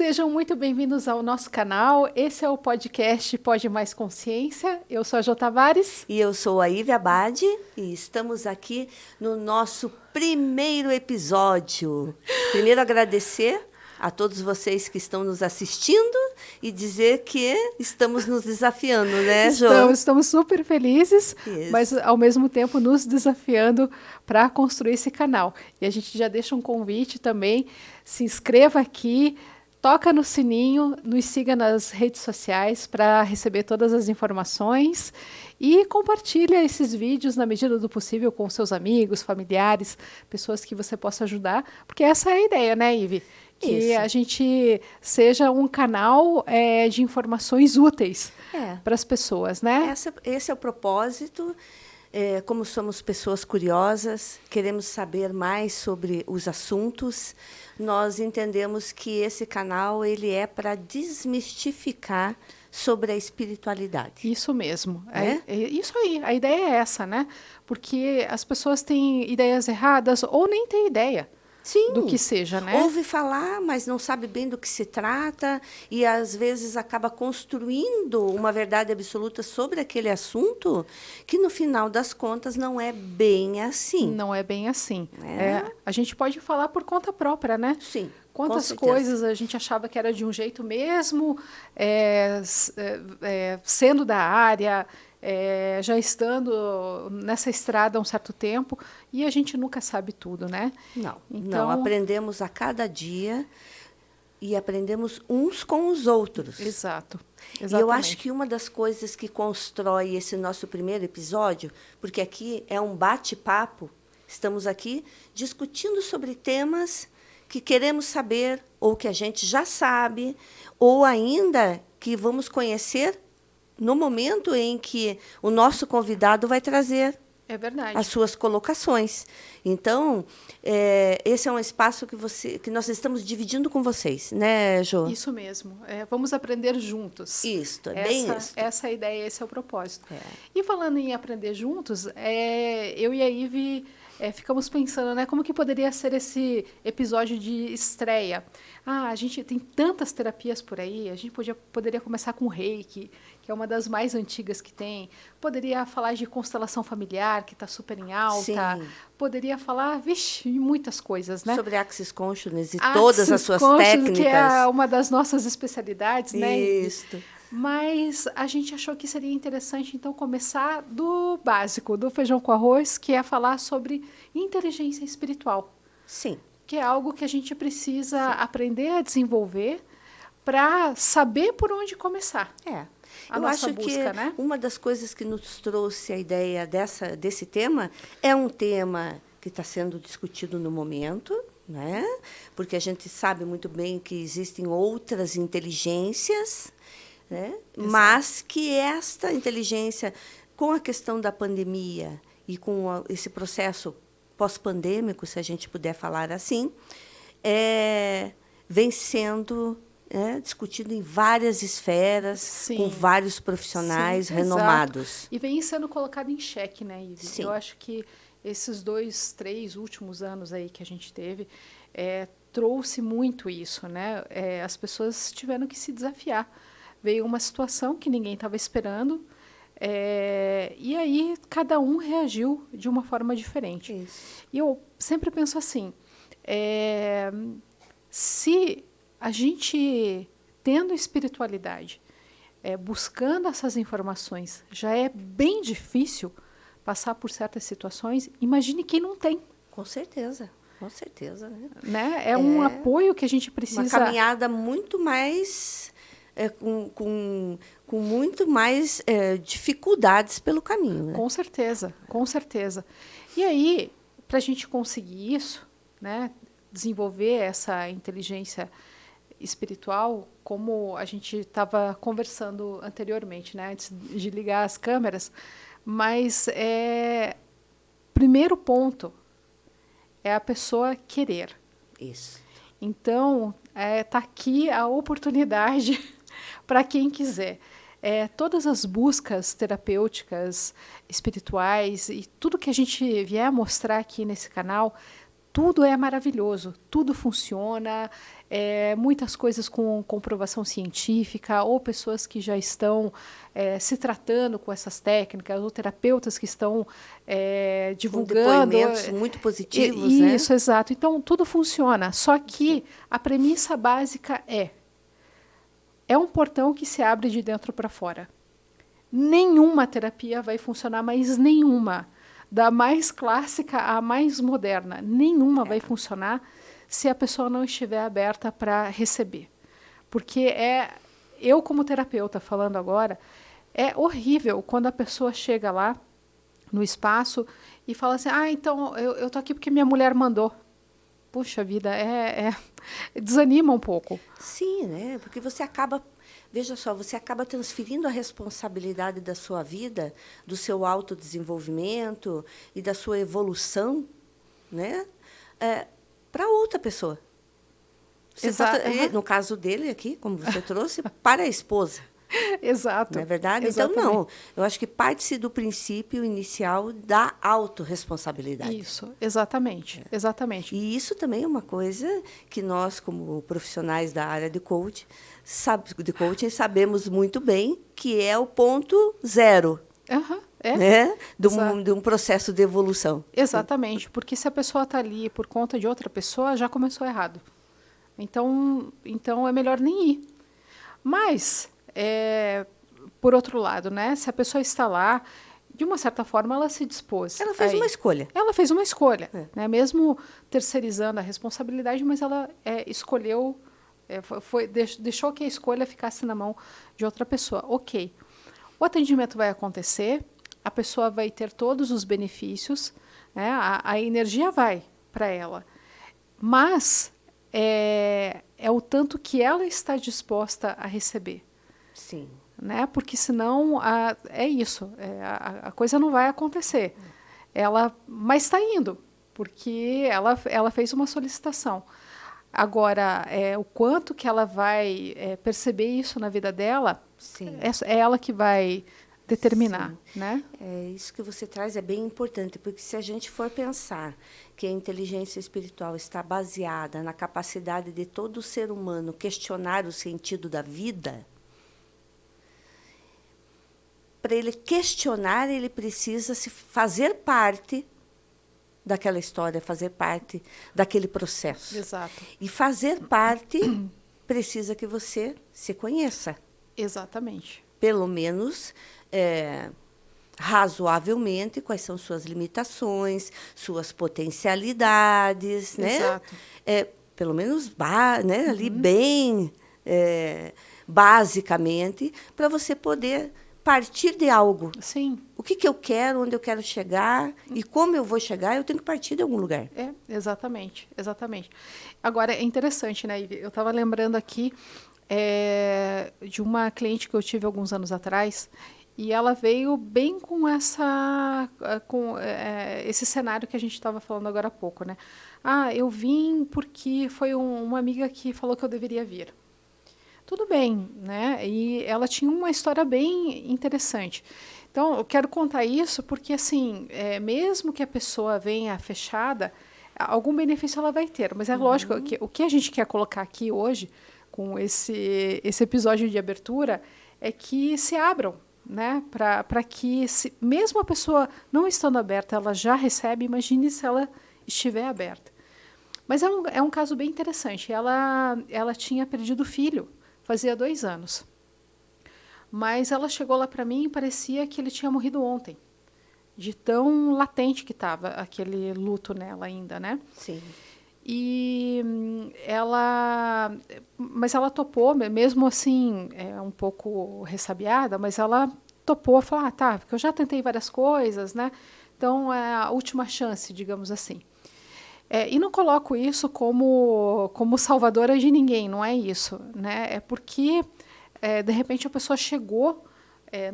Sejam muito bem-vindos ao nosso canal. Esse é o podcast Pode Mais Consciência. Eu sou a Jô Tavares. E eu sou a Ivy Abad e estamos aqui no nosso primeiro episódio. Primeiro, agradecer a todos vocês que estão nos assistindo e dizer que estamos nos desafiando, né, Jô? Estamos super felizes, Isso. mas ao mesmo tempo nos desafiando para construir esse canal. E a gente já deixa um convite também, se inscreva aqui, toca no sininho, nos siga nas redes sociais para receber todas as informações e compartilha esses vídeos na medida do possível com seus amigos, familiares, pessoas que você possa ajudar, porque essa é a ideia, né, Ivy? Que a gente seja um canal de informações úteis para as pessoas, né? Esse é o propósito. Como somos pessoas curiosas, queremos saber mais sobre os assuntos, nós entendemos que esse canal ele é para desmistificar sobre a espiritualidade. Isso mesmo. Isso aí, a ideia é essa, né? Porque as pessoas têm ideias erradas ou nem têm ideia. Sim, do que seja, né? Ouve falar, mas não sabe bem do que se trata e, às vezes, acaba construindo uma verdade absoluta sobre aquele assunto que, no final das contas, não é bem assim. Não é bem assim. A gente pode falar por conta própria, né? Sim. Quantas coisas a gente achava que era de um jeito mesmo, sendo da área, já estando nessa estrada há um certo tempo, e a gente nunca sabe tudo, né? Não, aprendemos a cada dia e aprendemos uns com os outros. Exato. E eu acho que uma das coisas que constrói esse nosso primeiro episódio, porque aqui é um bate-papo, estamos aqui discutindo sobre temas que queremos saber, ou que a gente já sabe, ou ainda que vamos conhecer no momento em que o nosso convidado vai trazer as suas colocações. Então, esse é um espaço que nós estamos dividindo com vocês, né, Jô? Isso mesmo. Vamos aprender juntos. Isso, bem isso. Essa é a ideia, esse é o propósito. E falando em aprender juntos, eu e a Ivy ficamos pensando, né, como que poderia ser esse episódio de estreia. A gente tem tantas terapias por aí, a gente poderia começar com o Reiki, que é uma das mais antigas que tem. Poderia falar de constelação familiar, que está super em alta. Sim. Poderia falar, muitas coisas, né? Sobre Axis Consciousness e todas as suas técnicas. Que é uma das nossas especialidades, né? Isso. Mas a gente achou que seria interessante, então, começar do básico, do feijão com arroz, que é falar sobre inteligência espiritual. Sim. Que é algo que a gente precisa aprender a desenvolver para saber por onde começar. Eu acho busca, né? Uma das coisas que nos trouxe a ideia desse tema é um tema que está sendo discutido no momento, né? Porque a gente sabe muito bem que existem outras inteligências, né? Mas que esta inteligência, com a questão da pandemia e com esse processo pós-pandêmico, se a gente puder falar assim, vem sendo discutido em várias esferas, Sim. com vários profissionais renomados. Exato. E vem sendo colocado em xeque, né, Ivy? Sim. Eu acho que esses 2, 3 últimos anos aí que a gente teve trouxe muito isso, né? As pessoas tiveram que se desafiar. Veio uma situação que ninguém estava esperando, e aí cada um reagiu de uma forma diferente. Isso. E eu sempre penso assim, se a gente, tendo espiritualidade, buscando essas informações, já é bem difícil passar por certas situações, imagine quem não tem. Com certeza, né? É um apoio que a gente precisa... Uma caminhada muito mais... com muito mais dificuldades pelo caminho. Né? Com certeza, com certeza. E aí, para a gente conseguir isso, né, desenvolver essa inteligência espiritual, como a gente estava conversando anteriormente, né, antes de ligar as câmeras, mas primeiro ponto é a pessoa querer. Isso. Então, tá aqui a oportunidade para quem quiser. Todas as buscas terapêuticas, espirituais e tudo que a gente vier mostrar aqui nesse canal, tudo é maravilhoso, tudo funciona, muitas coisas com comprovação científica, ou pessoas que já estão se tratando com essas técnicas, ou terapeutas que estão divulgando. Com depoimentos muito positivos, Isso, exato. Então, tudo funciona, só que a premissa básica é um portão que se abre de dentro para fora. Nenhuma terapia vai funcionar, mas nenhuma. Da mais clássica à mais moderna, nenhuma vai funcionar se a pessoa não estiver aberta para receber. Porque eu como terapeuta falando agora, é horrível quando a pessoa chega lá no espaço e fala assim, então eu tô aqui porque minha mulher mandou. Puxa vida, desanima um pouco. Sim, né? Porque você acaba, veja só, você acaba transferindo a responsabilidade da sua vida, do seu autodesenvolvimento e da sua evolução, né? Para outra pessoa. No caso dele aqui, como você trouxe, para a esposa. Exato. Não é verdade? Exatamente. Então, não. Eu acho que parte-se do princípio inicial da autorresponsabilidade. Isso, exatamente. Exatamente. E isso também é uma coisa que nós, como profissionais da área de coaching, sabemos muito bem que é o ponto zero. Né? De um processo de evolução. Exatamente, porque se a pessoa está ali por conta de outra pessoa, já começou errado. Então é melhor nem ir. Mas, por outro lado, né, se a pessoa está lá, de uma certa forma, ela se dispôs. Ela fez uma escolha. Ela fez uma escolha, né, mesmo terceirizando a responsabilidade, mas ela escolheu, deixou que a escolha ficasse na mão de outra pessoa. Ok. O atendimento vai acontecer, a pessoa vai ter todos os benefícios, né, a energia vai para ela. Mas é o tanto que ela está disposta a receber. Sim. Né? Porque senão é isso, a coisa não vai acontecer. Mas está indo, porque ela fez uma solicitação. Agora, o quanto que ela vai perceber isso na vida dela, é ela que vai determinar. Né? Isso que você traz é bem importante, porque se a gente for pensar que a inteligência espiritual está baseada na capacidade de todo ser humano questionar o sentido da vida, para ele questionar, ele precisa se fazer parte daquela história, fazer parte daquele processo. Exato. E fazer parte precisa que você se conheça. Exatamente. Pelo menos razoavelmente quais são suas limitações, suas potencialidades, Exato. né? Pelo menos né, ali bem basicamente, para você poder partir de algo. Sim. O que eu quero, onde eu quero chegar e como eu vou chegar, eu tenho que partir de algum lugar. Exatamente, exatamente. Agora, é interessante, né, Ivy? Eu estava lembrando aqui de uma cliente que eu tive alguns anos atrás, e ela veio bem com esse cenário que a gente estava falando agora há pouco, né? Eu vim porque foi uma amiga que falou que eu deveria vir. Tudo bem, né? E ela tinha uma história bem interessante. Então, eu quero contar isso porque, assim, mesmo que a pessoa venha fechada, algum benefício ela vai ter. Mas é lógico que o que a gente quer colocar aqui hoje, com esse episódio de abertura, é que se abram, né? Para que, mesmo a pessoa não estando aberta, ela já recebe, imagine se ela estiver aberta. Mas é um caso bem interessante. Ela tinha perdido o filho. Fazia 2 anos. Mas ela chegou lá para mim e parecia que ele tinha morrido ontem. De tão latente que estava aquele luto nela ainda, né? Sim. E mas ela topou, mesmo assim, um pouco ressabiada, mas ela topou, falou, tá, porque eu já tentei várias coisas, né? Então, é a última chance, digamos assim. E não coloco isso como salvadora de ninguém, não é isso, né? É porque, de repente, a pessoa chegou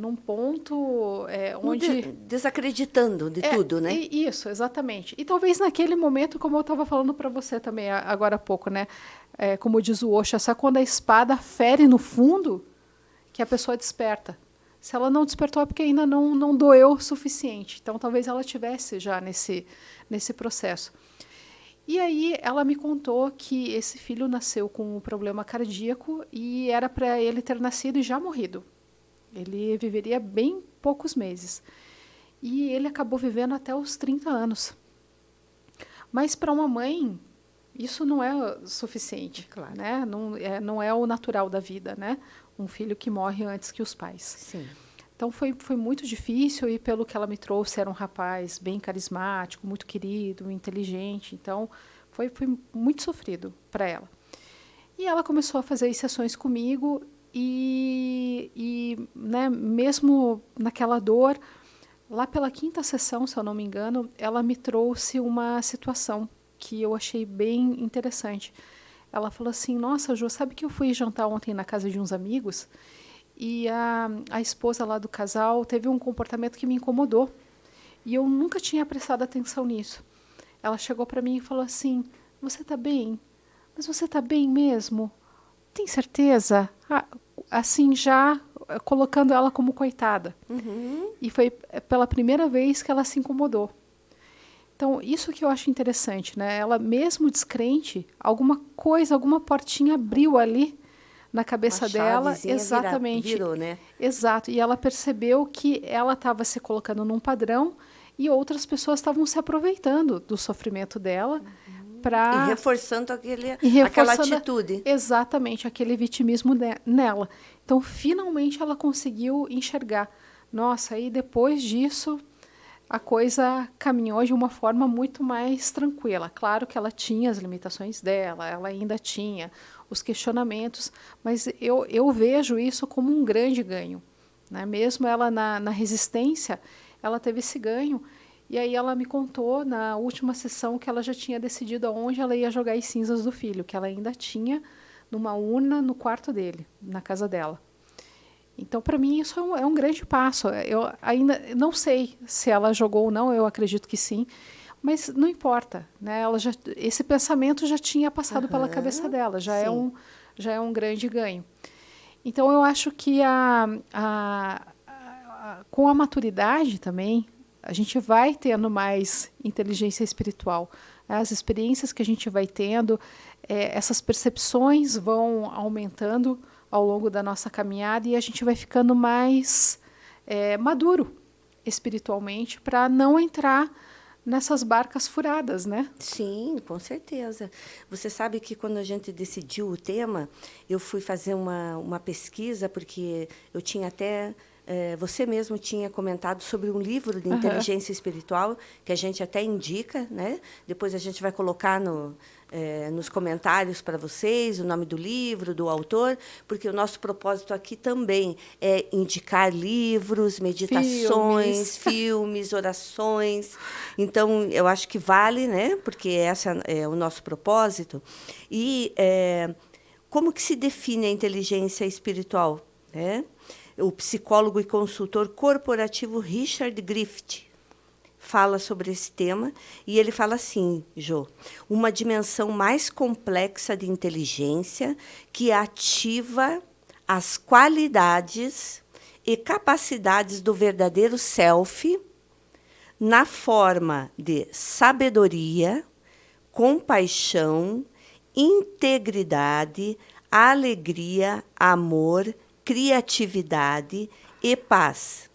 num ponto onde... Desacreditando de tudo, né? Isso, exatamente. E talvez naquele momento, como eu estava falando para você também agora há pouco, né? Como diz o Osho, só quando a espada fere no fundo que a pessoa desperta. Se ela não despertou é porque ainda não doeu o suficiente. Então, talvez ela tivesse já nesse processo. E aí ela me contou que esse filho nasceu com um problema cardíaco e era para ele ter nascido e já morrido. Ele viveria bem poucos meses. E ele acabou vivendo até os 30 anos. Mas para uma mãe, isso não é suficiente, Claro. né? Não é o natural da vida, né? Um filho que morre antes que os pais. Sim. Então foi muito difícil e pelo que ela me trouxe era um rapaz bem carismático, muito querido, inteligente. Então foi muito sofrido para ela. E ela começou a fazer sessões comigo e né, mesmo naquela dor, lá pela 5ª sessão, se eu não me engano, ela me trouxe uma situação que eu achei bem interessante. Ela falou assim, nossa, Jô, sabe que eu fui jantar ontem na casa de uns amigos e a esposa lá do casal teve um comportamento que me incomodou e eu nunca tinha prestado atenção nisso. Ela chegou para mim e falou assim, você está bem? Mas você está bem mesmo? Tem certeza? Assim, já colocando ela como coitada. Uhum. E foi pela primeira vez que ela se incomodou. Então, isso que eu acho interessante, né? Ela, mesmo descrente, alguma coisa, alguma portinha abriu ali na cabeça dela. Exatamente. Virou, né? Exato. E ela percebeu que ela estava se colocando num padrão e outras pessoas estavam se aproveitando do sofrimento dela. E reforçando aquela atitude. Exatamente, aquele vitimismo nela. Então, finalmente, ela conseguiu enxergar. Nossa, e depois disso, a coisa caminhou de uma forma muito mais tranquila. Claro que ela tinha as limitações dela, ela ainda tinha os questionamentos, mas eu vejo isso como um grande ganho, né? Mesmo ela na resistência, ela teve esse ganho. E aí ela me contou na última sessão que ela já tinha decidido aonde ela ia jogar as cinzas do filho, que ela ainda tinha numa urna no quarto dele, na casa dela. Então, para mim, isso é um grande passo. Eu ainda não sei se ela jogou ou não, eu acredito que sim, mas não importa, né? Esse pensamento já tinha passado pela cabeça dela, já é um grande ganho. Então, eu acho que com a maturidade também, a gente vai tendo mais inteligência espiritual. As experiências que a gente vai tendo, essas percepções vão aumentando ao longo da nossa caminhada e a gente vai ficando mais maduro espiritualmente para não entrar nessas barcas furadas, né? Sim, com certeza. Você sabe que quando a gente decidiu o tema, eu fui fazer uma pesquisa, porque eu tinha até... você mesmo tinha comentado sobre um livro de inteligência espiritual, que a gente até indica, né? Depois a gente vai colocar nos comentários para vocês o nome do livro, do autor, porque o nosso propósito aqui também é indicar livros, meditações, filmes, orações. Então, eu acho que vale, né? Porque esse é o nosso propósito. E como que se define a inteligência espiritual, né? O psicólogo e consultor corporativo Richard Griffith fala sobre esse tema, e ele fala assim, Jô, uma dimensão mais complexa de inteligência que ativa as qualidades e capacidades do verdadeiro self na forma de sabedoria, compaixão, integridade, alegria, amor, criatividade e paz.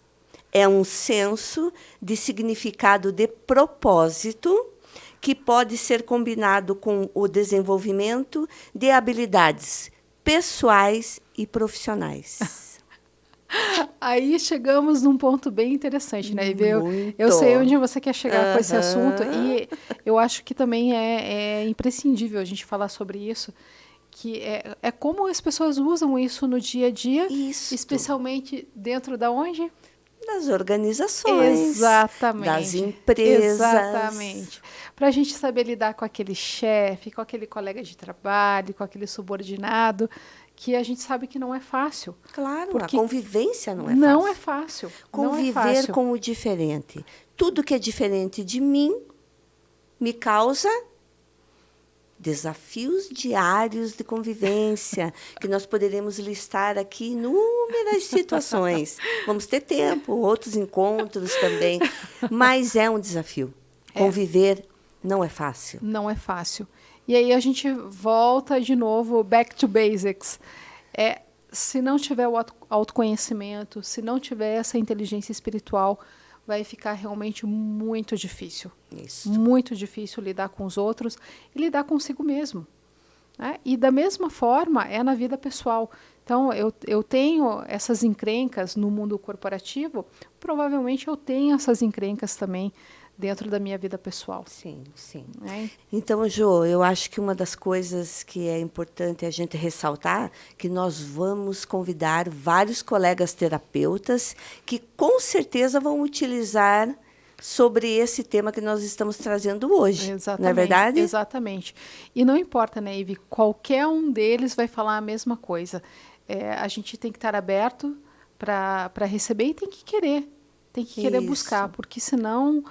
É um senso de significado de propósito que pode ser combinado com o desenvolvimento de habilidades pessoais e profissionais. Aí chegamos num ponto bem interessante, né? Eu sei onde você quer chegar com esse assunto e eu acho que também é imprescindível a gente falar sobre isso, que é como as pessoas usam isso no dia a dia, especialmente dentro da onde? Das organizações, exatamente, das empresas. Exatamente. Para a gente saber lidar com aquele chefe, com aquele colega de trabalho, com aquele subordinado, que a gente sabe que não é fácil. Claro, a convivência não é fácil. Não é fácil. Conviver com o diferente. Tudo que é diferente de mim me causa desafios diários de convivência, que nós poderemos listar aqui inúmeras situações. Vamos ter tempo, outros encontros também, mas é um desafio. Conviver Não é fácil. Não é fácil. E aí a gente volta de novo, back to basics. Se não tiver o autoconhecimento, se não tiver essa inteligência espiritual, vai ficar realmente muito difícil. Isso. Muito difícil lidar com os outros e lidar consigo mesmo. Né? E da mesma forma é na vida pessoal. Então, eu tenho essas encrencas no mundo corporativo, provavelmente eu tenho essas encrencas também dentro da minha vida pessoal. Sim, sim. Né? Então, Jo, eu acho que uma das coisas que é importante a gente ressaltar que nós vamos convidar vários colegas terapeutas que com certeza vão utilizar sobre esse tema que nós estamos trazendo hoje. Exatamente, não é verdade? Exatamente. E não importa, né, Ivy, qualquer um deles vai falar a mesma coisa. A gente tem que estar aberto para receber e tem que querer buscar, porque senão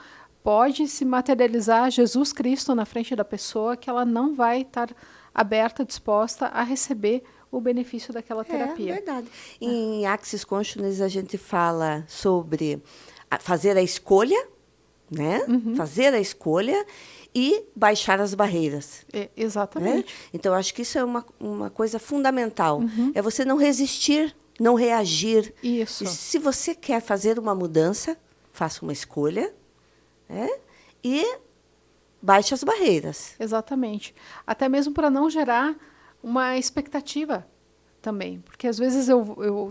pode se materializar Jesus Cristo na frente da pessoa que ela não vai estar aberta, disposta a receber o benefício daquela terapia. É verdade. Em Axis Consciousness a gente fala sobre fazer a escolha, né? Fazer a escolha e baixar as barreiras. Exatamente. Né? Então, acho que isso é uma coisa fundamental. É você não resistir, não reagir. Isso. E se você quer fazer uma mudança, faça uma escolha, né? E baixe as barreiras. Exatamente. Até mesmo para não gerar uma expectativa também. Porque às vezes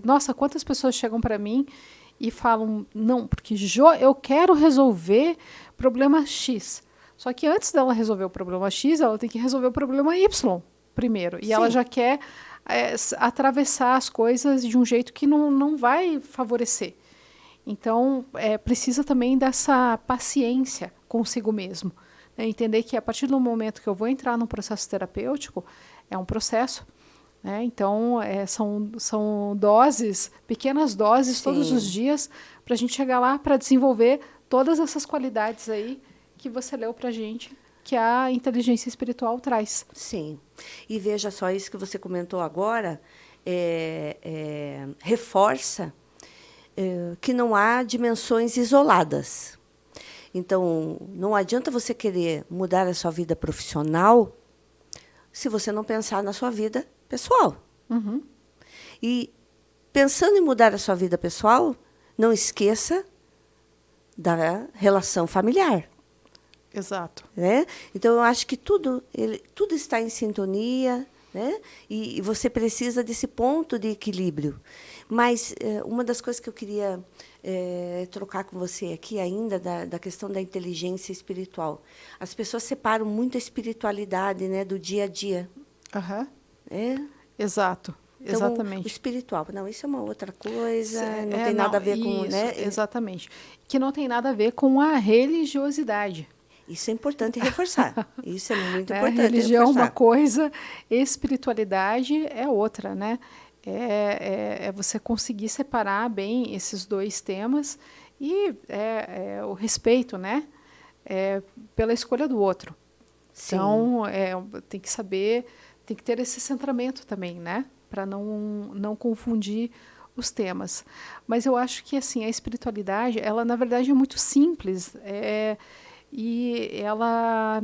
nossa, quantas pessoas chegam para mim e falam, não, porque eu quero resolver problema X. Só que antes dela resolver o problema X, ela tem que resolver o problema Y primeiro. E Sim. ela já quer atravessar as coisas de um jeito que não vai favorecer. Então, precisa também dessa paciência consigo mesmo. Né? Entender que a partir do momento que eu vou entrar num processo terapêutico, é um processo. Né? Então, são doses, pequenas doses, Sim. todos os dias, para a gente chegar lá para desenvolver todas essas qualidades aí que você leu para a gente, que a inteligência espiritual traz. Sim. E veja só, isso que você comentou agora, reforça que não há dimensões isoladas. Então, não adianta você querer mudar a sua vida profissional se você não pensar na sua vida pessoal. E, pensando em mudar a sua vida pessoal, não esqueça da relação familiar. Exato. Né? Então, eu acho que tudo está em sintonia, né? E você precisa desse ponto de equilíbrio. Mas uma das coisas que eu queria trocar com você aqui ainda, da questão da inteligência espiritual. As pessoas separam muito a espiritualidade, né, do dia a dia. Exato. Então, exatamente. O espiritual, não, isso é uma outra coisa, não tem nada a ver com... Isso, né? Exatamente. Que não tem nada a ver com a religiosidade. Isso é importante reforçar. Isso é muito importante. Religião é reforçar. uma coisa, espiritualidade é outra, né? É você conseguir separar bem esses dois temas e o respeito, né? Pela escolha do outro. Sim. Então, tem que saber, tem que ter esse centramento também, né? Para não confundir os temas. Mas eu acho que assim, a espiritualidade, ela na verdade é muito simples. E ela,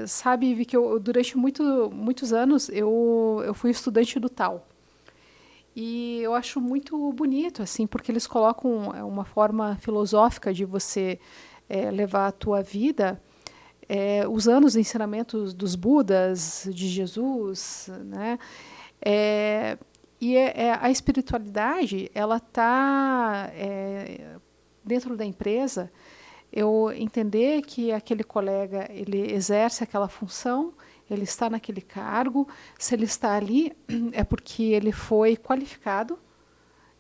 sabe, que durante muitos anos eu fui estudante do Tao. E eu acho muito bonito, assim, porque eles colocam uma forma filosófica de você levar a tua vida usando os ensinamentos dos Budas, de Jesus, né? A espiritualidade, ela está dentro da empresa. Eu entender que aquele colega ele exerce aquela função, ele está naquele cargo, se ele está ali é porque ele foi qualificado,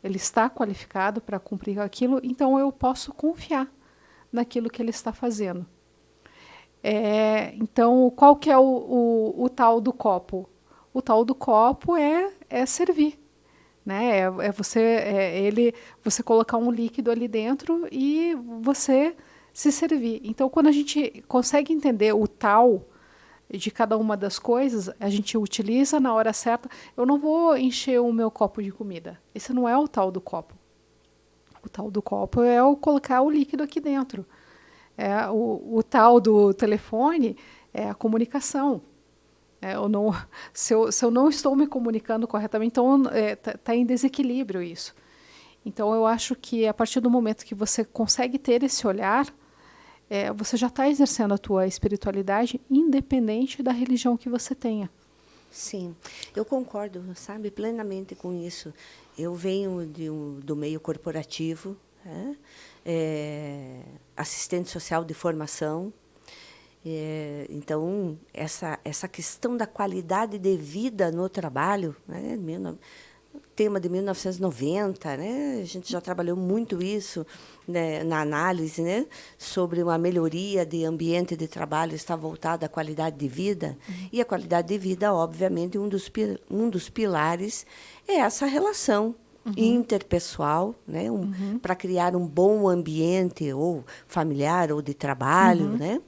ele está qualificado para cumprir aquilo, então eu posso confiar naquilo que ele está fazendo. Então, qual que é o tal do copo? O tal do copo é servir. Né? Você colocar um líquido ali dentro e você se servir. Então, quando a gente consegue entender o tal de cada uma das coisas, a gente utiliza na hora certa. Eu não vou encher o meu copo de comida. Esse não é o tal do copo. O tal do copo é o colocar o líquido aqui dentro. O tal do telefone é a comunicação. Se eu não estou me comunicando corretamente, então tá em desequilíbrio isso. Então, eu acho que a partir do momento que você consegue ter esse olhar, você já está exercendo a tua espiritualidade, independente da religião que você tenha. Sim, eu concordo, sabe, plenamente com isso. Eu venho do meio corporativo, né? Assistente social de formação. Então, essa questão da qualidade de vida no trabalho, né? Tema de 1990, né? A gente já trabalhou muito isso, né, na análise, né, sobre uma melhoria de ambiente de trabalho está voltada à qualidade de vida. E a qualidade de vida, obviamente, um dos pilares é essa relação interpessoal, né, para criar um bom ambiente ou familiar ou de trabalho, né?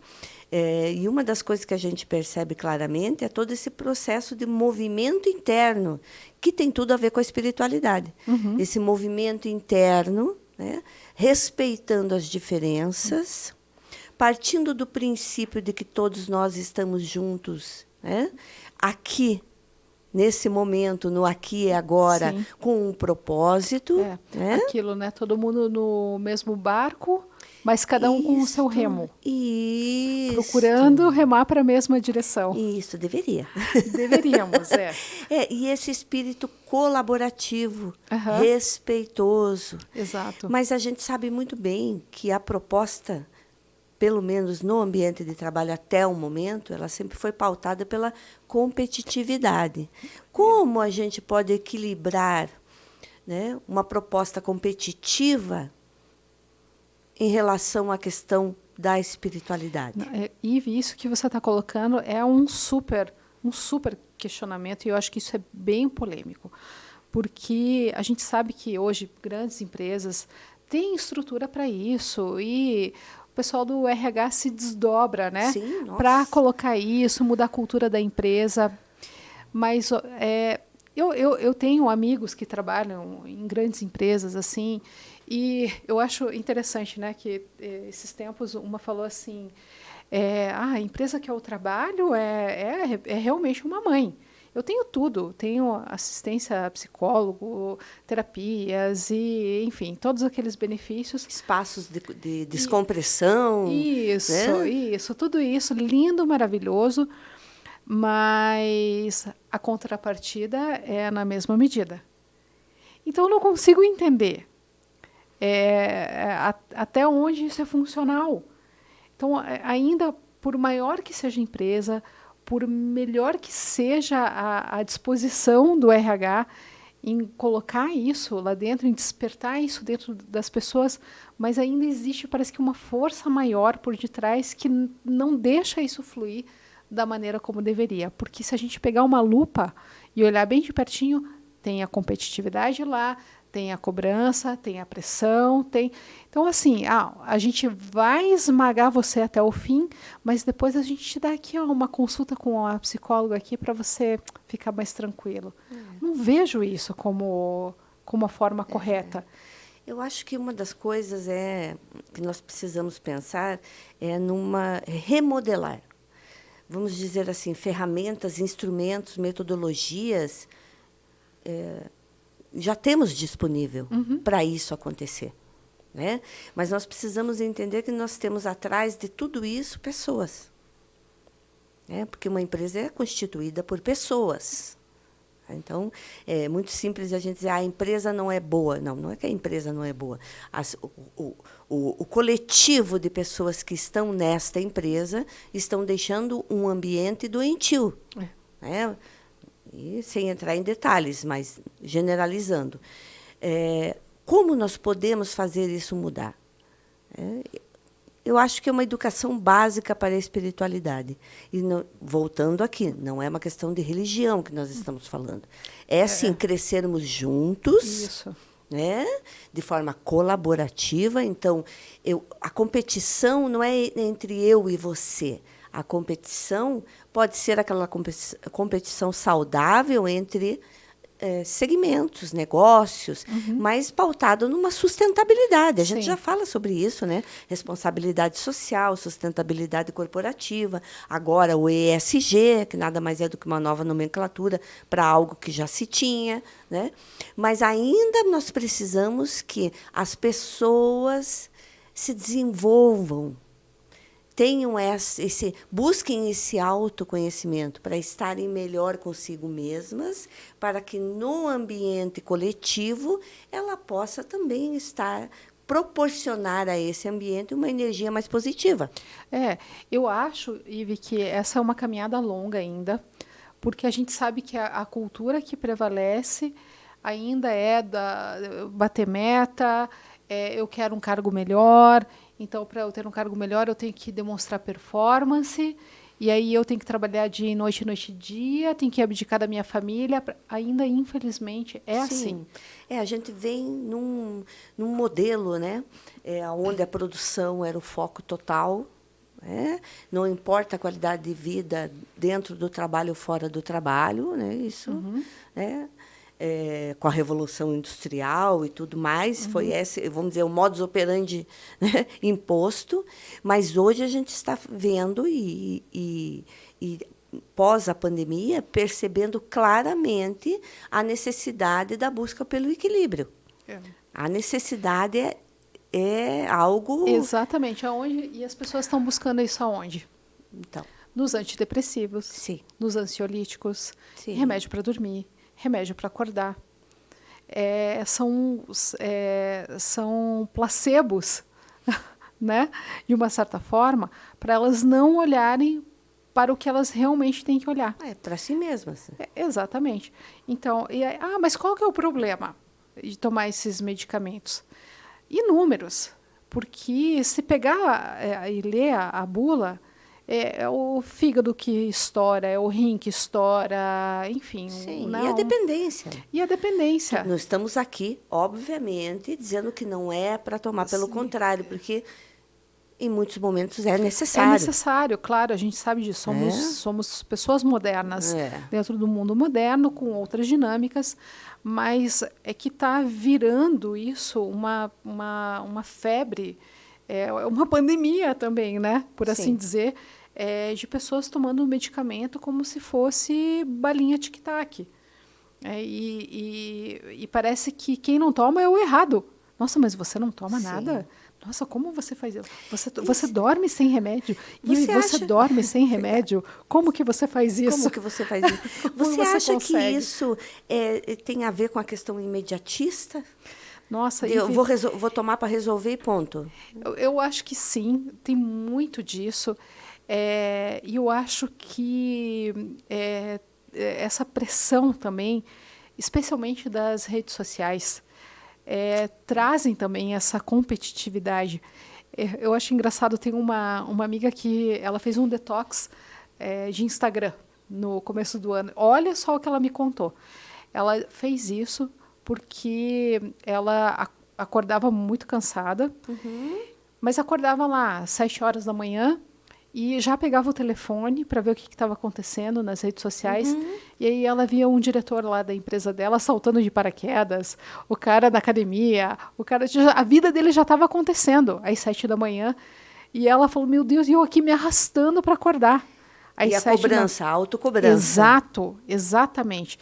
E uma das coisas que a gente percebe claramente é todo esse processo de movimento interno, que tem tudo a ver com a espiritualidade. Esse movimento interno, né, respeitando as diferenças, partindo do princípio de que todos nós estamos juntos, né, aqui, nesse momento, no aqui e agora, sim, com um propósito. Né? Aquilo, né? Todo mundo no mesmo barco, mas cada um com o seu remo. Isso. Procurando remar para a mesma direção. Isso, deveria. Deveríamos, E esse espírito colaborativo, respeitoso. Exato. Mas a gente sabe muito bem que a proposta, pelo menos no ambiente de trabalho até o momento, ela sempre foi pautada pela competitividade. Como a gente pode equilibrar, né, uma proposta competitiva em relação à questão da espiritualidade? Ive, isso que você está colocando é um super questionamento, e eu acho que isso é bem polêmico, porque a gente sabe que hoje grandes empresas têm estrutura para isso, e o pessoal do RH se desdobra, né, para colocar isso, mudar a cultura da empresa. Mas eu tenho amigos que trabalham em grandes empresas, assim, e eu acho interessante, né, que esses tempos uma falou assim, a empresa que eu trabalho é realmente uma mãe. Eu tenho tudo, tenho assistência a psicólogo, terapias e, enfim, todos aqueles benefícios. Espaços de descompressão. Isso, né? Isso, tudo isso, lindo, maravilhoso, mas a contrapartida é na mesma medida. Então, eu não consigo entender até onde isso é funcional. Então, ainda, por maior que seja a empresa, por melhor que seja a disposição do RH em colocar isso lá dentro, em despertar isso dentro das pessoas, mas ainda existe, parece que, uma força maior por detrás que não deixa isso fluir da maneira como deveria. Porque se a gente pegar uma lupa e olhar bem de pertinho, tem a competitividade lá, tem a cobrança, tem a pressão, tem... Então, assim, a gente vai esmagar você até o fim, mas depois a gente te dá aqui uma consulta com a psicóloga aqui para você ficar mais tranquilo. Não vejo isso como a forma correta. Eu acho que uma das coisas que nós precisamos pensar numa remodelar. Vamos dizer assim, ferramentas, instrumentos, metodologias... já temos disponível para isso acontecer, né? Mas nós precisamos entender que nós temos atrás de tudo isso pessoas, né? Porque uma empresa é constituída por pessoas. Então, é muito simples a gente dizer a empresa não é boa. Não é que a empresa não é boa. O coletivo de pessoas que estão nesta empresa estão deixando um ambiente doentio, né? E sem entrar em detalhes, mas generalizando. Como nós podemos fazer isso mudar? Eu acho que é uma educação básica para a espiritualidade. E, voltando aqui, não é uma questão de religião que nós estamos falando. Sim, crescermos juntos, isso, né, de forma colaborativa. Então, a competição não é entre eu e você. A competição pode ser aquela competição saudável entre segmentos, negócios, mas pautado numa sustentabilidade. A gente Sim. já fala sobre isso, né? Responsabilidade social, sustentabilidade corporativa. Agora, o ESG, que nada mais é do que uma nova nomenclatura para algo que já se tinha, né? Mas ainda nós precisamos que as pessoas se desenvolvam, busquem esse autoconhecimento para estarem melhor consigo mesmas, para que no ambiente coletivo ela possa também proporcionar a esse ambiente uma energia mais positiva. Eu acho, Ive, que essa é uma caminhada longa ainda, porque a gente sabe que a cultura que prevalece ainda é da bater meta, eu quero um cargo melhor, então para eu ter um cargo melhor eu tenho que demonstrar performance, e aí eu tenho que trabalhar de noite, noite e dia, tenho que abdicar da minha família, ainda infelizmente é assim. A gente vem num modelo, né, onde a produção era o foco total, né? Não importa a qualidade de vida dentro do trabalho ou fora do trabalho, né? Isso, com a Revolução Industrial e tudo mais, foi esse, vamos dizer, o modus operandi, né, imposto, mas hoje a gente está vendo e pós a pandemia, percebendo claramente a necessidade da busca pelo equilíbrio. A necessidade é algo... Exatamente. Aonde, e as pessoas estão buscando isso aonde? Então, Nos antidepressivos, sim. nos ansiolíticos, Sim. remédio para dormir, remédio para acordar. São placebos, né? De uma certa forma, para elas não olharem para o que elas realmente têm que olhar. Para si mesmas. Exatamente. Então, mas qual que é o problema de tomar esses medicamentos? Inúmeros. Porque se pegar e ler a bula, é o fígado que estoura, é o rim que estoura, enfim. Sim, não. E a dependência. E a dependência. Nós estamos aqui, obviamente, dizendo que não é para tomar, pelo contrário, porque em muitos momentos é necessário. É necessário, claro, a gente sabe disso. Somos pessoas modernas dentro do mundo moderno, com outras dinâmicas, mas é que está virando isso uma febre, uma pandemia também, né? Por assim dizer, de pessoas tomando medicamento como se fosse balinha tic-tac. E parece que quem não toma é o errado. Nossa, mas você não toma nada? Nossa, como você faz isso? Você dorme sem remédio? Você dorme sem remédio? Como que você faz isso? Como que você faz isso? Você acha consegue? Que isso tem a ver com a questão imediatista? Nossa, eu vou tomar para resolver e ponto. Eu acho que sim, tem muito disso. E eu acho que essa pressão também, especialmente das redes sociais, trazem também essa competitividade. Eu acho engraçado, tem uma amiga que ela fez um detox de Instagram no começo do ano. Olha só o que ela me contou. Ela fez isso porque ela acordava muito cansada, mas acordava lá às 7 horas da manhã e já pegava o telefone para ver o que estava acontecendo nas redes sociais. E aí ela via um diretor lá da empresa dela saltando de paraquedas, o cara da academia, a vida dele já estava acontecendo às 7 da manhã. E ela falou, meu Deus, e eu aqui me arrastando para acordar. E a cobrança, a autocobrança. Exato, exatamente.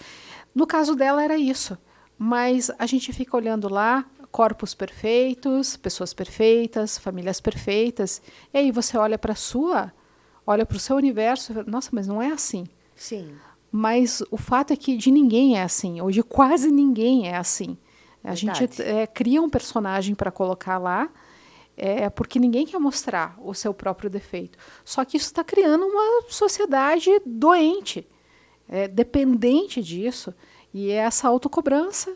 No caso dela era isso. Mas a gente fica olhando lá, corpos perfeitos, pessoas perfeitas, famílias perfeitas. E aí você olha para o seu universo, nossa, mas não é assim. Sim. Mas o fato é que de ninguém é assim, ou de quase ninguém é assim. A gente cria um personagem para colocar lá, porque ninguém quer mostrar o seu próprio defeito. Só que isso está criando uma sociedade doente, dependente disso. E é essa autocobrança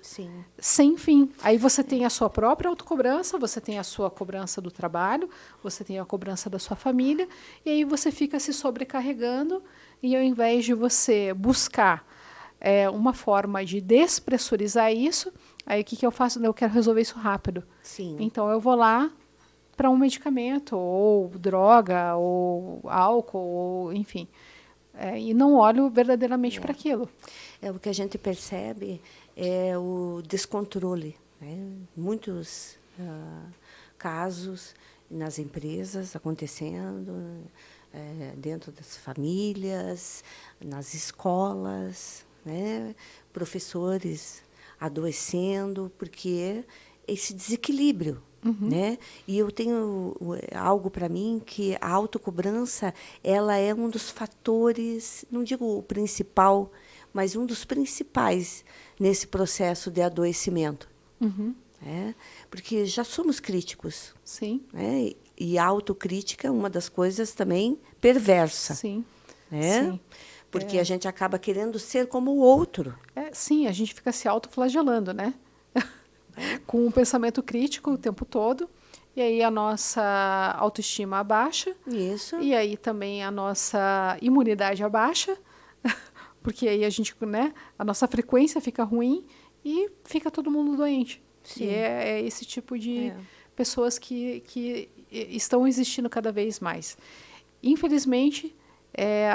sem fim. Aí você tem a sua própria autocobrança, você tem a sua cobrança do trabalho, você tem a cobrança da sua família, e aí você fica se sobrecarregando, e ao invés de você buscar uma forma de despressurizar isso, aí o que eu faço? Eu quero resolver isso rápido. Sim. Então eu vou lá para um medicamento, ou droga, ou álcool, ou enfim, e não olho verdadeiramente para aquilo. O que a gente percebe é o descontrole, né? Muitos casos nas empresas acontecendo, dentro das famílias, nas escolas, né? Professores adoecendo, porque esse desequilíbrio. Né? E eu tenho algo para mim que a autocobrança ela é um dos fatores, não digo o principal, mas um dos principais nesse processo de adoecimento. Né? Porque já somos críticos. Sim. Né? E a autocrítica é uma das coisas também perversa. Sim. Né? Sim. Porque a gente acaba querendo ser como o outro. Sim, a gente fica se autoflagelando, né? Com um pensamento crítico o tempo todo, e aí a nossa autoestima abaixa. Isso. E aí também a nossa imunidade abaixa, porque aí a gente, né, a nossa frequência fica ruim e fica todo mundo doente. Sim. E é esse tipo de pessoas que estão existindo cada vez mais. Infelizmente,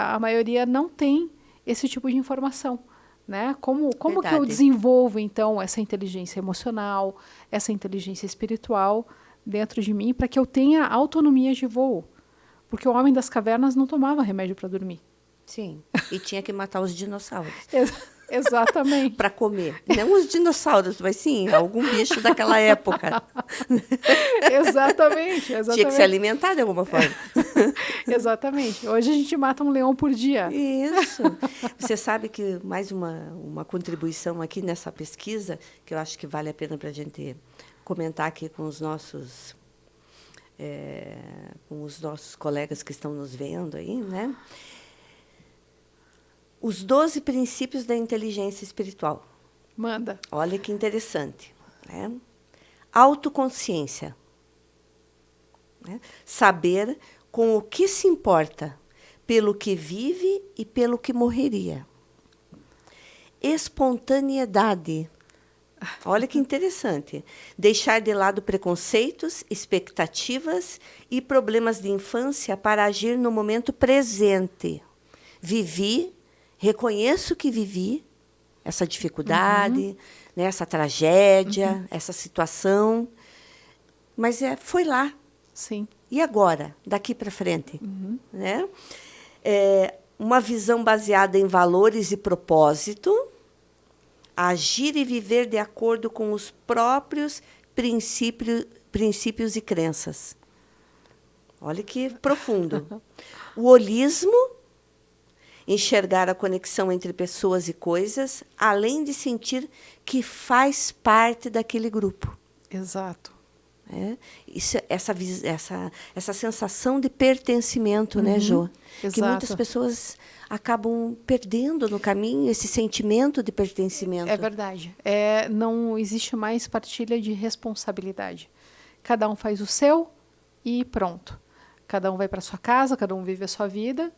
a maioria não tem esse tipo de informação. Né? Como que eu desenvolvo, então, essa inteligência emocional, essa inteligência espiritual dentro de mim para que eu tenha autonomia de voo? Porque o homem das cavernas não tomava remédio para dormir. Sim, e tinha que matar os dinossauros. Exatamente. Para comer. Não os dinossauros, mas sim, algum bicho daquela época. Exatamente. Tinha que se alimentar de alguma forma. Exatamente. Hoje a gente mata um leão por dia. Isso. Você sabe que mais uma contribuição aqui nessa pesquisa, que eu acho que vale a pena para a gente comentar aqui com os nossos colegas que estão nos vendo aí, né? Os 12 princípios da inteligência espiritual. Manda. Olha que interessante. Né? Autoconsciência. Né? Saber com o que se importa, pelo que vive e pelo que morreria. Espontaneidade. Olha que interessante. Deixar de lado preconceitos, expectativas e problemas de infância para agir no momento presente. Vivi, reconheço que vivi essa dificuldade, né, essa tragédia, essa situação, mas foi lá. Sim. E agora, daqui para frente? Né? Uma visão baseada em valores e propósito, agir e viver de acordo com os próprios princípios e crenças. Olha que profundo. O holismo, enxergar a conexão entre pessoas e coisas, além de sentir que faz parte daquele grupo. Exato. Essa sensação de pertencimento, né, Jo? Exato. Que muitas pessoas acabam perdendo no caminho esse sentimento de pertencimento. É verdade. Não existe mais partilha de responsabilidade. Cada um faz o seu e pronto. Cada um vai para sua casa, cada um vive a sua vida.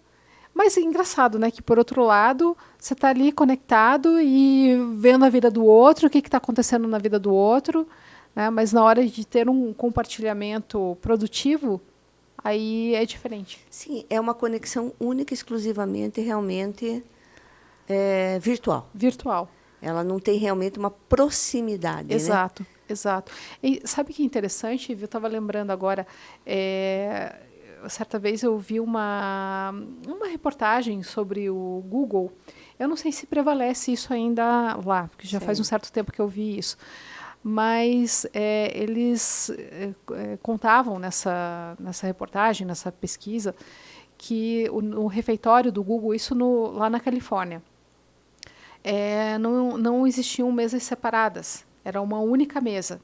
Mas é engraçado, né? Que, por outro lado, você está ali conectado e vendo a vida do outro, o que está acontecendo na vida do outro, né? Mas na hora de ter um compartilhamento produtivo, aí é diferente. Sim, é uma conexão única, exclusivamente, realmente virtual. Virtual. Ela não tem realmente uma proximidade, Exato, né? exato. E sabe que é interessante? Eu estava lembrando agora... certa vez eu vi uma reportagem sobre o Google. Eu não sei se prevalece isso ainda lá, porque já faz um certo tempo que eu vi isso. Mas eles contavam nessa reportagem, nessa pesquisa, que no refeitório do Google, isso lá na Califórnia, não existiam mesas separadas. Era uma única mesa.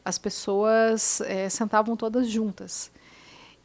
As pessoas sentavam todas juntas.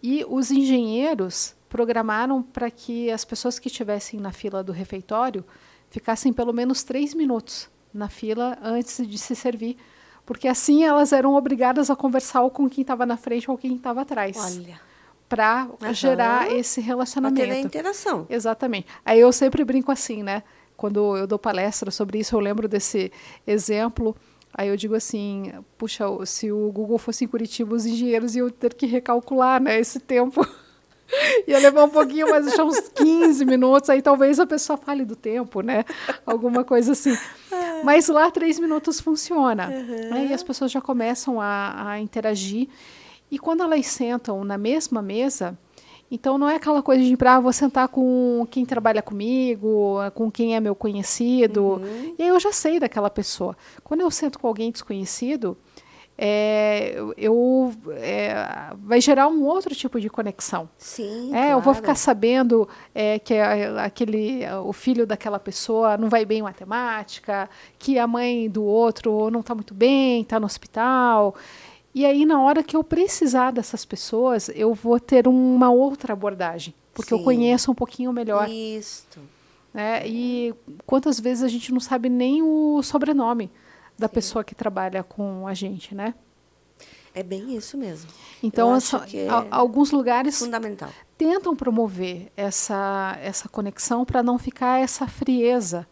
E os engenheiros programaram para que as pessoas que estivessem na fila do refeitório ficassem pelo menos 3 minutos na fila antes de se servir, porque assim elas eram obrigadas a conversar ou com quem estava na frente ou quem estava atrás. Olha. Para gerar esse relacionamento. Para ter a interação. Exatamente. Aí eu sempre brinco assim, né? Quando eu dou palestra sobre isso, eu lembro desse exemplo. Aí eu digo assim, puxa, se o Google fosse em Curitiba, os engenheiros iam ter que recalcular, né, esse tempo Ia levar um pouquinho, mas deixar uns 15 minutos, aí talvez a pessoa fale do tempo, né? Alguma coisa assim. Mas lá 3 minutos funciona. Né? E as pessoas já começam a interagir. E quando elas sentam na mesma mesa, então não é aquela coisa de, vou sentar com quem trabalha comigo, com quem é meu conhecido. E aí eu já sei daquela pessoa. Quando eu sento com alguém desconhecido, vai gerar um outro tipo de conexão. Sim, Eu vou claro. ficar sabendo que o filho daquela pessoa não vai bem em matemática, que a mãe do outro não está muito bem, está no hospital. E aí, na hora que eu precisar dessas pessoas, eu vou ter uma outra abordagem, porque eu Sim. conheço um pouquinho melhor. Isso. Né? E quantas vezes a gente não sabe nem o sobrenome da pessoa que trabalha com a gente, né? É bem isso mesmo. Então, Eu acho que alguns lugares fundamental. tentam promover essa conexão para não ficar essa frieza.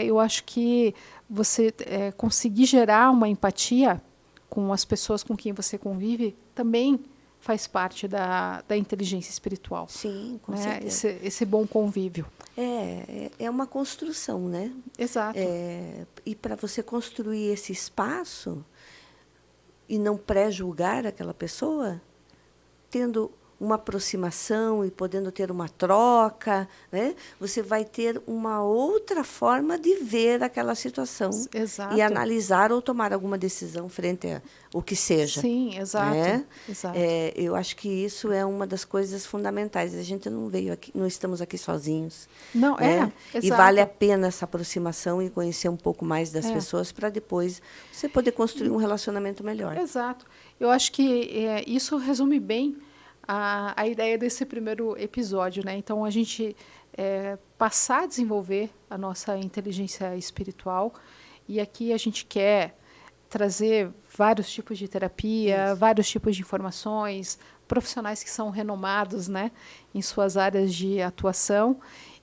Eu acho que você conseguir gerar uma empatia com as pessoas com quem você convive também faz parte da inteligência espiritual. Sim, com né? certeza. Esse bom convívio. É uma construção, né? Exato. E para você construir esse espaço e não pré-julgar aquela pessoa, tendo uma aproximação e podendo ter uma troca, né? Você vai ter uma outra forma de ver aquela situação. Exato. E analisar ou tomar alguma decisão frente a o que seja. Sim, exato. Né? Exato. Eu acho que isso é uma das coisas fundamentais. A gente não veio aqui, não estamos aqui sozinhos. Não, né? Exato. E vale a pena essa aproximação e conhecer um pouco mais das pessoas para depois você poder construir um relacionamento melhor. Exato. Eu acho que isso resume bem a ideia desse primeiro episódio, né? Então, a gente passar a desenvolver a nossa inteligência espiritual, e aqui a gente quer trazer vários tipos de terapia, vários tipos de informações, profissionais que são renomados, né, em suas áreas de atuação.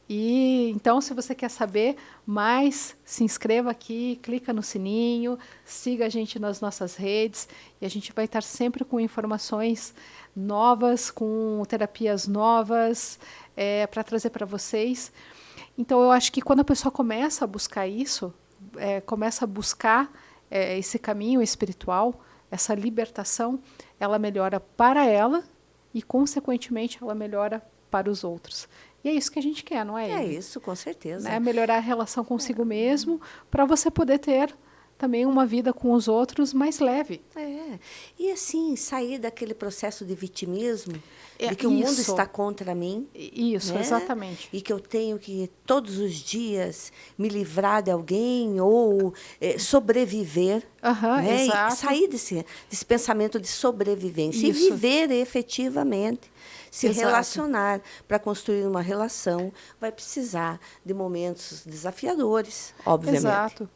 E então, se você quer saber mais, se inscreva aqui, clica no sininho, siga a gente nas nossas redes, e a gente vai estar sempre com informações novas, com terapias novas, para trazer para vocês. Então, eu acho que quando a pessoa começa a buscar isso, começa a buscar esse caminho espiritual, essa libertação, ela melhora para ela e, consequentemente, ela melhora para os outros. E é isso que a gente quer, não é? É isso, com certeza. Né? Melhorar a relação consigo mesmo, para você poder ter também uma vida com os outros mais leve. E assim, sair daquele processo de vitimismo, de que o mundo está contra mim. Isso, né? Exatamente. E que eu tenho que, todos os dias, me livrar de alguém ou sobreviver. Né? Exato. E sair desse pensamento de sobrevivência Isso. e viver efetivamente. Se relacionar para construir uma relação, vai precisar de momentos desafiadores, obviamente. Exato.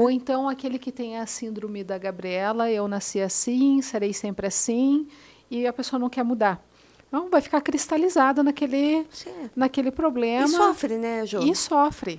Ou então aquele que tem a síndrome da Gabriela, eu nasci assim, serei sempre assim, e a pessoa não quer mudar. Então, vai ficar cristalizada naquele problema. E sofre, né, Jô? E sofre.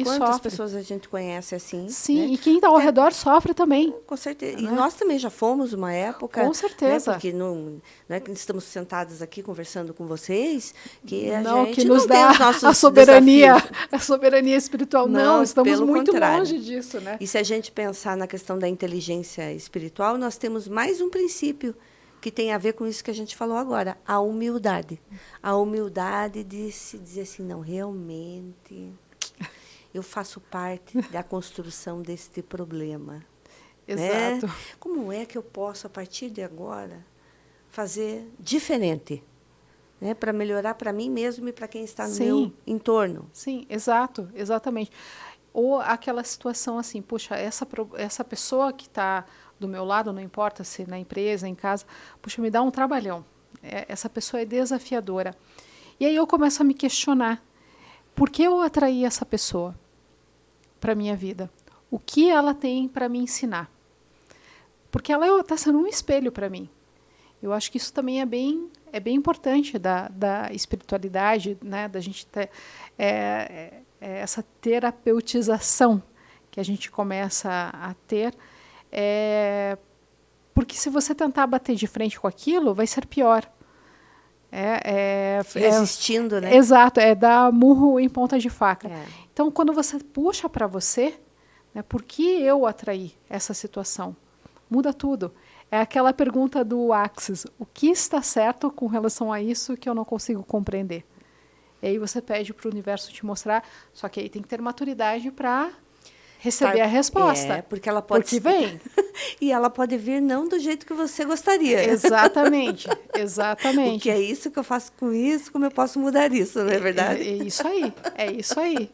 Quantas pessoas a gente conhece assim? Sim, né? e quem está ao redor sofre também. Com certeza. E nós também já fomos uma época. Com certeza. Né? Porque não é que estamos sentados aqui conversando com vocês, que a gente que nos não dá tem os nossos a soberania, desafios. a soberania espiritual. Não, estamos pelo muito contrário. longe disso, né? E se a gente pensar na questão da inteligência espiritual, nós temos mais um princípio que tem a ver com isso que a gente falou agora, a humildade. A humildade de se dizer assim, não, realmente, eu faço parte da construção deste problema. Exato. Né? Como é que eu posso, a partir de agora, fazer diferente? Né? Para melhorar para mim mesmo e para quem está no meu entorno. Sim, exatamente. Ou aquela situação assim, puxa, essa pessoa que está do meu lado, não importa se na empresa, em casa, puxa, me dá um trabalhão. Essa pessoa é desafiadora. E aí eu começo a me questionar, por que eu atraí essa pessoa para a minha vida? O que ela tem para me ensinar? Porque ela está sendo um espelho para mim. Eu acho que isso também é bem importante da espiritualidade, né? Da gente ter essa terapeutização que a gente começa a ter. Porque se você tentar bater de frente com aquilo, vai ser pior. Resistindo, né? Exato, é dar murro em ponta de faca. É. Então, quando você puxa para você, né, por que eu atraí essa situação? Muda tudo. É aquela pergunta do Axis, o que está certo com relação a isso que eu não consigo compreender? E aí você pede para o universo te mostrar, só que aí tem que ter maturidade para receber a resposta. Porque ela pode... Porque vem. E ela pode vir não do jeito que você gostaria. Exatamente, exatamente. O que é isso que eu faço com isso, como eu posso mudar isso, não é verdade? É isso aí, é isso aí.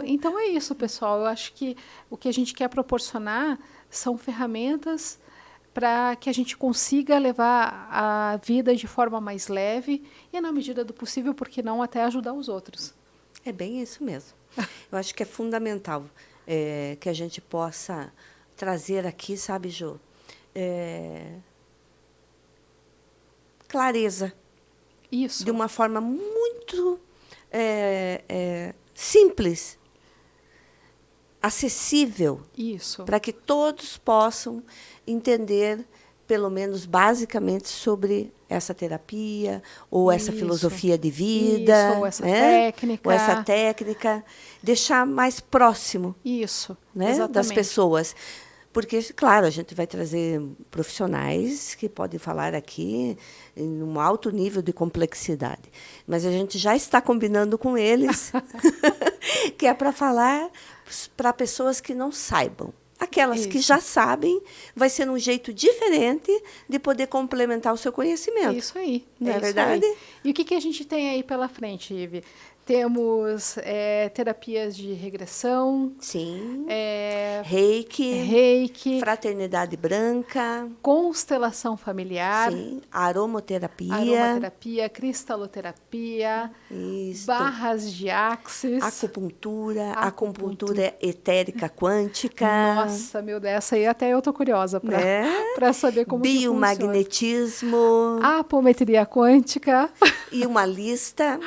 Então é isso, pessoal. Eu acho que o que a gente quer proporcionar são ferramentas para que a gente consiga levar a vida de forma mais leve e, na medida do possível, por que não, até ajudar os outros. É bem isso mesmo. Eu acho que é fundamental que a gente possa trazer aqui, sabe, Jô? Clareza. Isso. De uma forma muito simples, acessível, para que todos possam entender, pelo menos basicamente, sobre essa terapia, ou essa filosofia de vida, ou essa técnica. Ou essa técnica, deixar mais próximo, isso, né, das pessoas. Porque, claro, a gente vai trazer profissionais que podem falar aqui em um alto nível de complexidade. Mas a gente já está combinando com eles que é para falar para pessoas que não saibam. Aquelas que já sabem, vai ser um jeito diferente de poder complementar o seu conhecimento. É isso aí. Não é verdade? Aí. E o que a gente tem aí pela frente, Ive? Temos terapias de regressão. Sim. Reiki. Fraternidade branca. Constelação familiar. Sim. Aromaterapia. Aromaterapia, cristaloterapia. Isso. Barras de Axis. Acupuntura etérica quântica. Nossa, meu Deus, essa aí até eu tô curiosa para saber como biomagnetismo. Apometria quântica. E uma lista.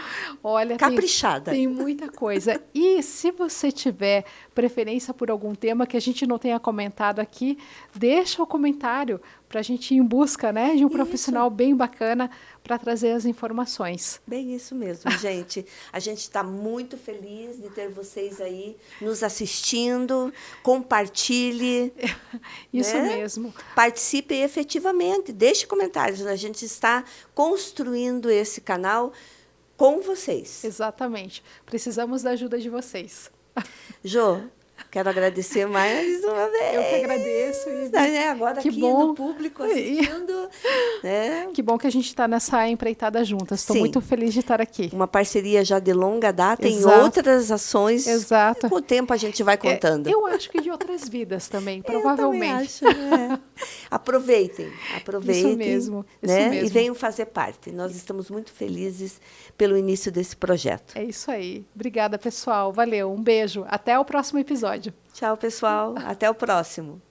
Olha, caprichada. Tem muita coisa. E se você tiver preferência por algum tema que a gente não tenha comentado aqui, deixa o comentário para a gente ir em busca, né, de um profissional bem bacana para trazer as informações. Bem isso mesmo, gente. A gente está muito feliz de ter vocês aí nos assistindo. Compartilhe. Isso mesmo. Participe efetivamente. Deixe comentários. A gente está construindo esse canal com vocês. Exatamente. Precisamos da ajuda de vocês. Jô, quero agradecer mais uma vez. Eu que agradeço. Agora que aqui bom. No público assistindo. Que bom que a gente está nessa empreitada juntas. Estou muito feliz de estar aqui. Uma parceria já de longa data em outras ações. Exato. Com o tempo a gente vai contando. Eu acho que de outras vidas também, provavelmente. Eu também acho, Aproveitem. Isso mesmo. E venham fazer parte. Nós estamos muito felizes pelo início desse projeto. É isso aí. Obrigada, pessoal. Valeu. Um beijo. Até o próximo episódio. Tchau, pessoal. Até o próximo.